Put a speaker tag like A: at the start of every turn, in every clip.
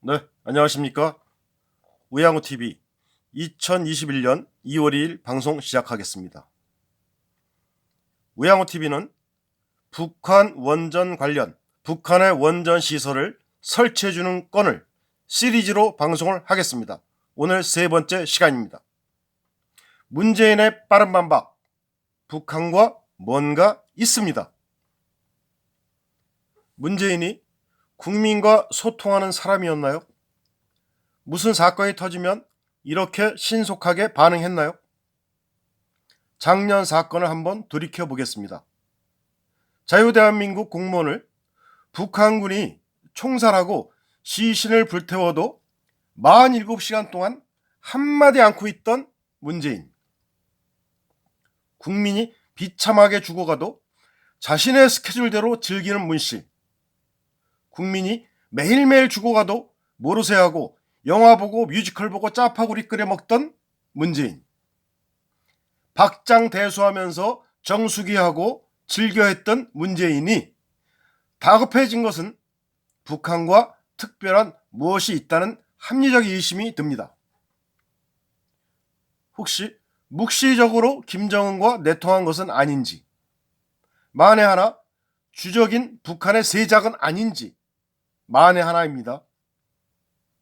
A: 네, 안녕하십니까? 우양우TV 2021년 2월 2일 방송 시작하겠습니다. 우양우TV는 북한 원전 관련 북한의 원전 시설을 설치해주는 건을 시리즈로 방송을 하겠습니다. 오늘 세 번째 시간입니다. 문재인의 빠른 반박, 북한과 뭔가 있습니다. 문재인이 국민과 소통하는 사람이었나요? 무슨 사건이 터지면 이렇게 신속하게 반응했나요? 작년 사건을 한번 돌이켜 보겠습니다. 자유대한민국 공무원을 북한군이 총살하고 시신을 불태워도 47시간 동안 한마디 않고 있던 문재인. 국민이 비참하게 죽어가도 자신의 스케줄대로 즐기는 문씨. 국민이 매일매일 죽어가도 모르쇠하고 영화 보고 뮤지컬 보고 짜파구리 끓여 먹던 문재인. 박장대소하면서 정수기하고 즐겨했던 문재인이 다급해진 것은 북한과 특별한 무엇이 있다는 합리적 의심이 듭니다. 혹시 묵시적으로 김정은과 내통한 것은 아닌지, 만에 하나 주적인 북한의 세작은 아닌지 만에 하나입니다.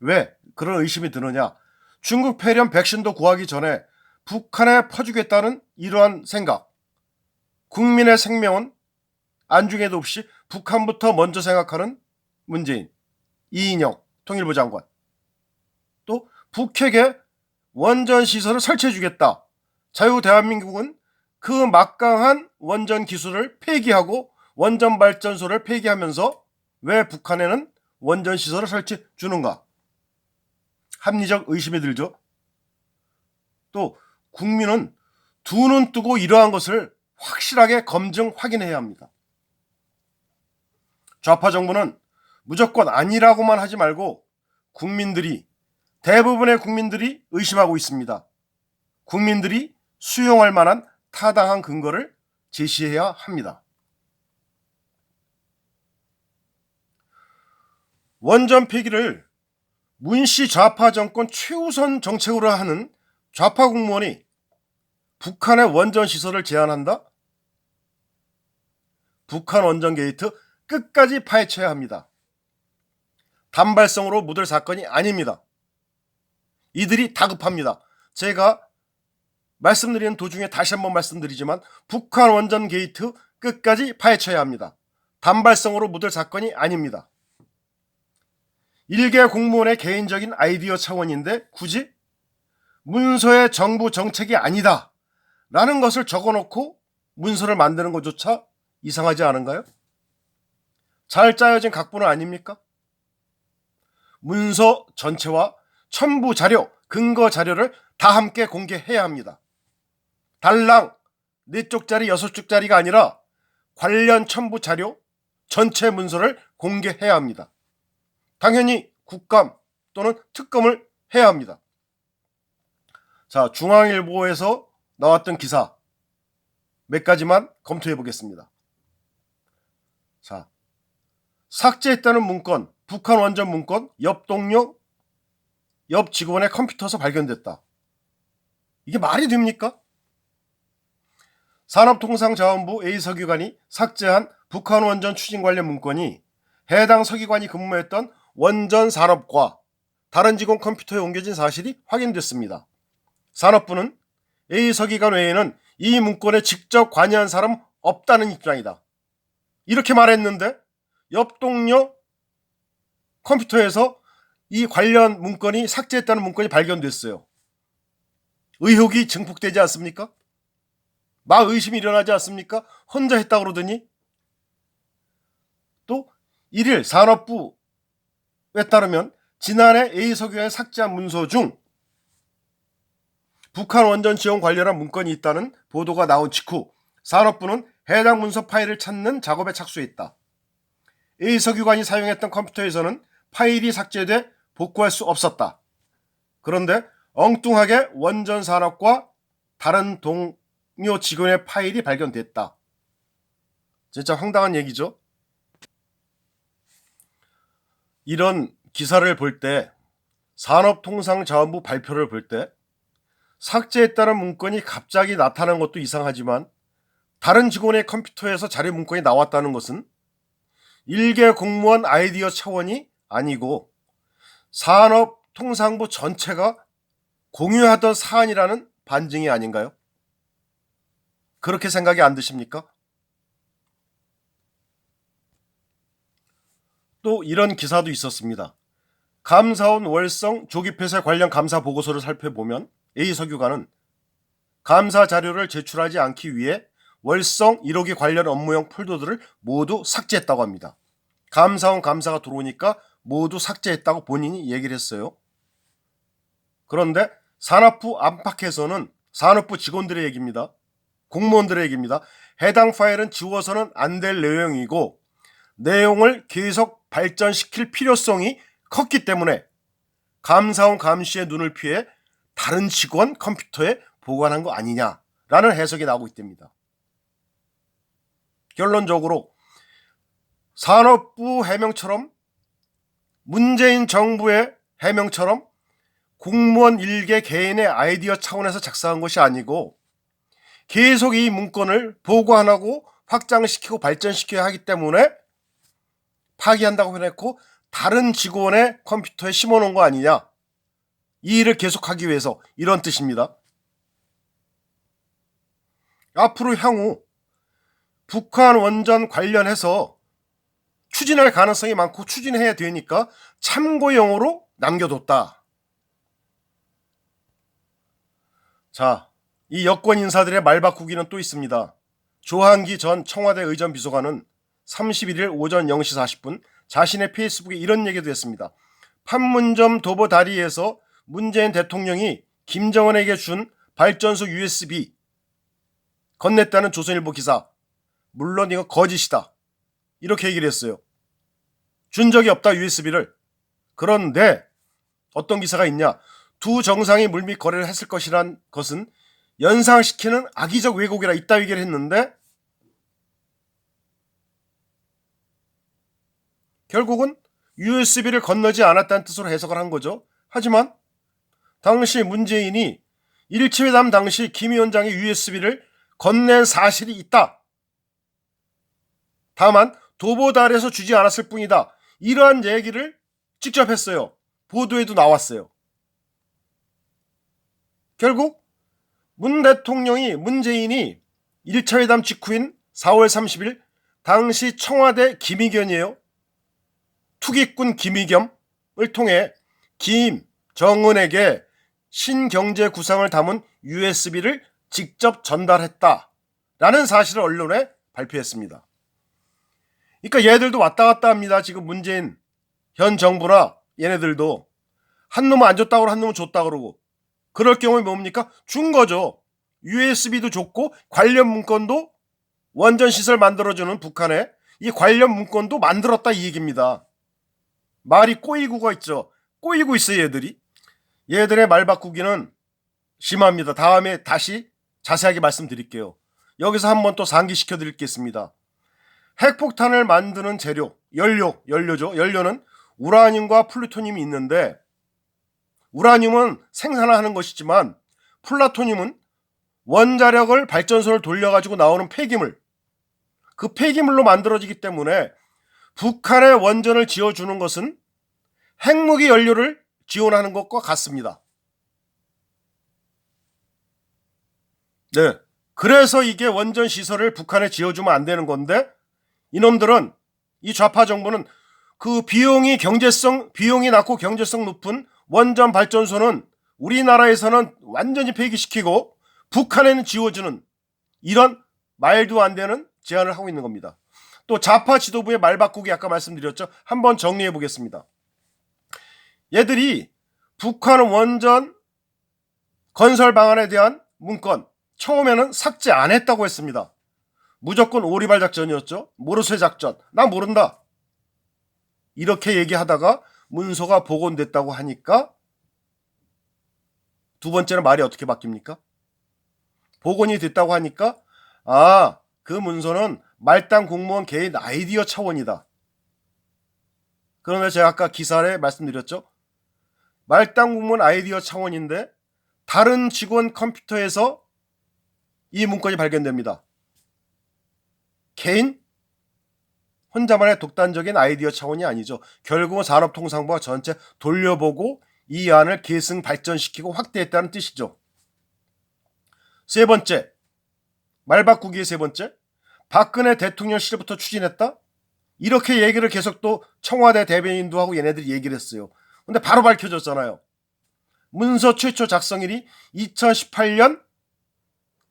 A: 왜 그런 의심이 드느냐? 중국 폐렴 백신도 구하기 전에 북한에 퍼주겠다는 이러한 생각, 국민의 생명은 안중에도 없이 북한부터 먼저 생각하는 문재인, 이인영 통일부 장관, 또 북핵에 원전 시설을 설치해주겠다. 자유대한민국은 그 막강한 원전 기술을 폐기하고 원전 발전소를 폐기하면서 왜 북한에는 원전 시설을 설치해 주는가? 합리적 의심이 들죠. 또 국민은 두 눈 뜨고 이러한 것을 확실하게 검증 확인해야 합니다. 좌파 정부는 무조건 아니라고만 하지 말고 대부분의 국민들이 의심하고 있습니다. 국민들이 수용할 만한 타당한 근거를 제시해야 합니다. 원전 폐기를 문씨 좌파 정권 최우선 정책으로 하는 좌파 공무원이 북한의 원전 시설을 제한한다? 북한 원전 게이트 끝까지 파헤쳐야 합니다. 단발성으로 묻을 사건이 아닙니다. 이들이 다급합니다. 제가 말씀드리는 도중에 다시 한번 말씀드리지만 북한 원전 게이트 끝까지 파헤쳐야 합니다. 단발성으로 묻을 사건이 아닙니다. 일개 공무원의 개인적인 아이디어 차원인데 굳이 문서의 정부 정책이 아니다 라는 것을 적어놓고 문서를 만드는 것조차 이상하지 않은가요? 잘 짜여진 각본은 아닙니까? 문서 전체와 첨부 자료, 근거 자료를 다 함께 공개해야 합니다. 달랑 4쪽짜리 6쪽짜리가 아니라 관련 첨부 자료 전체 문서를 공개해야 합니다. 당연히 국감 또는 특검을 해야 합니다. 자, 중앙일보에서 나왔던 기사 몇 가지만 검토해 보겠습니다. 자, 삭제했다는 문건, 북한 원전 문건, 옆 동료, 옆 직원의 컴퓨터에서 발견됐다. 이게 말이 됩니까? 산업통상자원부 A서기관이 삭제한 북한 원전 추진 관련 문건이 해당 서기관이 근무했던 원전산업과 다른 직원 컴퓨터에 옮겨진 사실이 확인됐습니다. 산업부는 A서기관 외에는 이 문건에 직접 관여한 사람 없다는 입장이다. 이렇게 말했는데 옆 동료 컴퓨터에서 이 관련 문건이 삭제했다는 문건이 발견됐어요. 의혹이 증폭되지 않습니까? 막 의심이 일어나지 않습니까? 혼자 했다고 그러더니. 또 1일 산업부에 따르면 지난해 A서기관이 삭제한 문서 중 북한 원전 지원 관련한 문건이 있다는 보도가 나온 직후 산업부는 해당 문서 파일을 찾는 작업에 착수했다. A서기관이 사용했던 컴퓨터에서는 파일이 삭제돼 복구할 수 없었다. 그런데 엉뚱하게 원전 산업과 다른 동료 직원의 파일이 발견됐다. 진짜 황당한 얘기죠. 이런 기사를 볼 때, 산업통상자원부 발표를 볼 때 삭제했다는 문건이 갑자기 나타난 것도 이상하지만 다른 직원의 컴퓨터에서 자료 문건이 나왔다는 것은 일개 공무원 아이디어 차원이 아니고 산업통상부 전체가 공유하던 사안이라는 반증이 아닌가요? 그렇게 생각이 안 드십니까? 또 이런 기사도 있었습니다. 감사원 월성 조기폐쇄 관련 감사 보고서를 살펴보면 A 석유관은 감사 자료를 제출하지 않기 위해 월성 1호기 관련 업무용 폴더들을 모두 삭제했다고 합니다. 감사원 감사가 들어오니까 모두 삭제했다고 본인이 얘기를 했어요. 그런데 산업부 안팎에서는 산업부 직원들의 얘기입니다. 공무원들의 얘기입니다. 해당 파일은 지워서는 안 될 내용이고 내용을 계속 발전시킬 필요성이 컸기 때문에 감사원 감시의 눈을 피해 다른 직원 컴퓨터에 보관한 거 아니냐라는 해석이 나오고 있답니다. 결론적으로 산업부 해명처럼 문재인 정부의 해명처럼 공무원 일개 개인의 아이디어 차원에서 작성한 것이 아니고 계속 이 문건을 보관하고 확장시키고 발전시켜야 하기 때문에 파기한다고 해놓고 다른 직원의 컴퓨터에 심어놓은 거 아니냐, 이 일을 계속하기 위해서, 이런 뜻입니다. 앞으로 향후 북한 원전 관련해서 추진할 가능성이 많고 추진해야 되니까 참고용으로 남겨뒀다. 자, 이 여권 인사들의 말바꾸기는 또 있습니다. 조한기 전 청와대 의전 비서관은 31일 오전 0시 40분 자신의 페이스북에 이런 얘기도 했습니다. 판문점 도보 다리에서 문재인 대통령이 김정은에게 준 발전소 USB 건넸다는 조선일보 기사, 물론 이거 거짓이다, 이렇게 얘기를 했어요. 준 적이 없다, USB를. 그런데 어떤 기사가 있냐, 두 정상이 물밑 거래를 했을 것이란 것은 연상시키는 악의적 왜곡이라 이따 얘기를 했는데 결국은 USB를 건너지 않았다는 뜻으로 해석을 한 거죠. 하지만 당시 문재인이 일치회담 당시 김 위원장의 USB를 건넨 사실이 있다. 다만 도보달에서 주지 않았을 뿐이다. 이러한 얘기를 직접 했어요. 보도에도 나왔어요. 결국 문재인이 1차 회담 직후인 4월 30일 당시 청와대 김의겸이에요. 투기꾼 김의겸을 통해 김정은에게 신경제 구상을 담은 USB를 직접 전달했다라는 사실을 언론에 발표했습니다. 그러니까 얘들도 왔다 갔다 합니다. 지금 문재인 현 정부나 얘네들도 한 놈은 안 줬다고 그러고 한 놈은 줬다 그러고, 그럴 경우에 뭡니까? 준 거죠. USB도 줬고 관련 문건도, 원전 시설 만들어주는 북한에 이 관련 문건도 만들었다, 이 얘기입니다. 말이 꼬이고가 있죠. 꼬이고 있어요, 얘들이. 얘들의 말 바꾸기는 심합니다. 다음에 다시 자세하게 말씀드릴게요. 여기서 한번 또 상기시켜 드리겠습니다. 핵폭탄을 만드는 재료, 연료죠. 연료는 우라늄과 플루토늄이 있는데, 우라늄은 생산하는 것이지만 플루토늄은 원자력을 발전소를 돌려가지고 나오는 폐기물, 그 폐기물로 만들어지기 때문에 북한의 원전을 지어주는 것은 핵무기 연료를 지원하는 것과 같습니다. 네, 그래서 이게 원전 시설을 북한에 지어주면 안 되는 건데, 이놈들은, 이 좌파 정부는 그 비용이 낮고 경제성 높은 원전 발전소는 우리나라에서는 완전히 폐기시키고 북한에는 지어주는, 이런 말도 안 되는 제안을 하고 있는 겁니다. 또 좌파 지도부의 말 바꾸기 아까 말씀드렸죠. 한번 정리해 보겠습니다. 얘들이 북한 원전 건설 방안에 대한 문건 처음에는 삭제 안 했다고 했습니다. 무조건 오리발 작전이었죠. 모르쇠 작전. 나 모른다, 이렇게 얘기하다가 문서가 복원됐다고 하니까 두 번째는 말이 어떻게 바뀝니까? 복원이 됐다고 하니까 그 문서는 말단 공무원 개인 아이디어 차원이다. 그런데 제가 아까 기사에 말씀드렸죠. 말단 공무원 아이디어 차원인데 다른 직원 컴퓨터에서 이 문건이 발견됩니다. 개인 혼자만의 독단적인 아이디어 차원이 아니죠. 결국은 산업통상부가 전체 돌려보고 이 안을 계승 발전시키고 확대했다는 뜻이죠. 세 번째, 말바꾸기의 세 번째, 박근혜 대통령실부터 추진했다? 이렇게 얘기를 계속 또 청와대 대변인도 하고 얘네들이 얘기를 했어요. 근데 바로 밝혀졌잖아요. 문서 최초 작성일이 2018년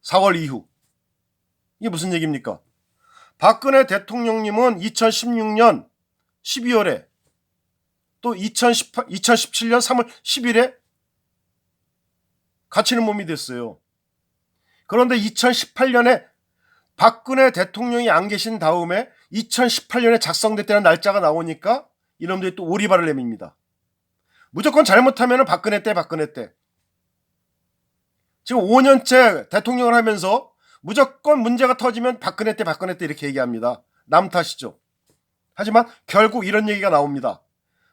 A: 4월 이후. 이게 무슨 얘기입니까? 박근혜 대통령님은 2016년 12월에 또 2017년 3월 10일에 갇히는 몸이 됐어요. 그런데 2018년에 박근혜 대통령이 안 계신 다음에 2018년에 작성됐다는 날짜가 나오니까 이놈들이 또 오리발을 내밉니다. 무조건 잘못하면 박근혜 때. 지금 5년째 대통령을 하면서 무조건 문제가 터지면 박근혜 때 이렇게 얘기합니다. 남 탓이죠. 하지만 결국 이런 얘기가 나옵니다.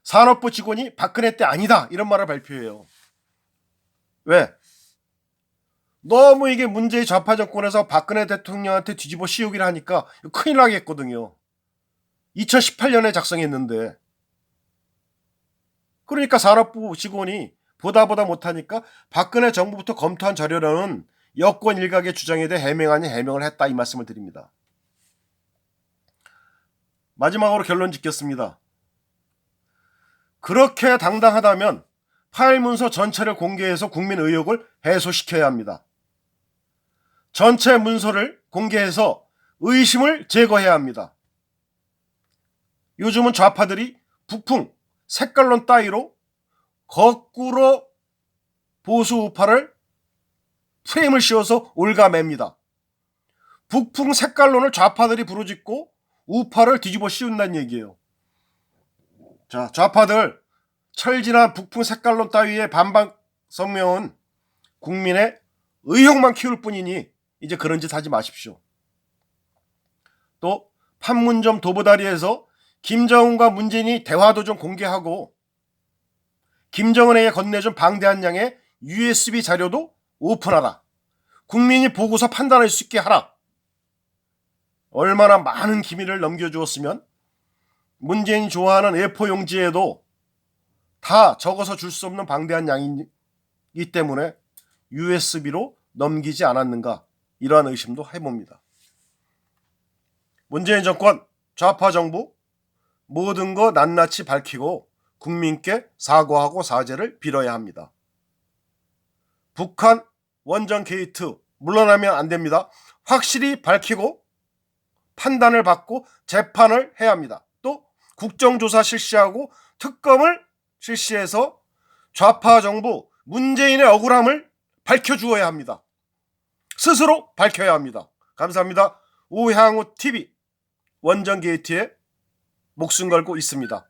A: 산업부 직원이 박근혜 때 아니다 이런 말을 발표해요. 왜? 너무 이게 문재인 좌파 정권에서 박근혜 대통령한테 뒤집어 씌우기를 하니까 큰일 나겠거든요. 2018년에 작성했는데. 그러니까 산업부 직원이 보다 못하니까 박근혜 정부부터 검토한 자료라는 여권 일각의 주장에 대해 해명 아닌 해명을 했다 이 말씀을 드립니다. 마지막으로 결론 짓겠습니다. 그렇게 당당하다면 파일 문서 전체를 공개해서 국민 의혹을 해소시켜야 합니다. 전체 문서를 공개해서 의심을 제거해야 합니다. 요즘은 좌파들이 북풍, 색깔론 따위로 거꾸로 보수 우파를 프레임을 씌워서 올가맵니다. 북풍 색깔론을 좌파들이 부르짖고 우파를 뒤집어 씌운다는 얘기예요. 자, 좌파들 철진한 북풍 색깔론 따위의 반박 성명은 국민의 의혹만 키울 뿐이니 이제 그런 짓 하지 마십시오. 또 판문점 도보다리에서 김정은과 문재인이 대화도 좀 공개하고 김정은에게 건네준 방대한 양의 USB 자료도 오픈하라. 국민이 보고서 판단할 수 있게 하라. 얼마나 많은 기밀을 넘겨주었으면 문재인이 좋아하는 A4 용지에도 다 적어서 줄 수 없는 방대한 양이기 때문에 USB로 넘기지 않았는가 이러한 의심도 해봅니다. 문재인 정권, 좌파 정부 모든 거 낱낱이 밝히고 국민께 사과하고 사죄를 빌어야 합니다. 북한 원전 게이트 물러나면 안 됩니다. 확실히 밝히고 판단을 받고 재판을 해야 합니다. 또 국정조사 실시하고 특검을 실시해서 좌파 정부 문재인의 억울함을 밝혀주어야 합니다. 스스로 밝혀야 합니다. 감사합니다. 오향우 TV 원전 게이트에 목숨 걸고 있습니다.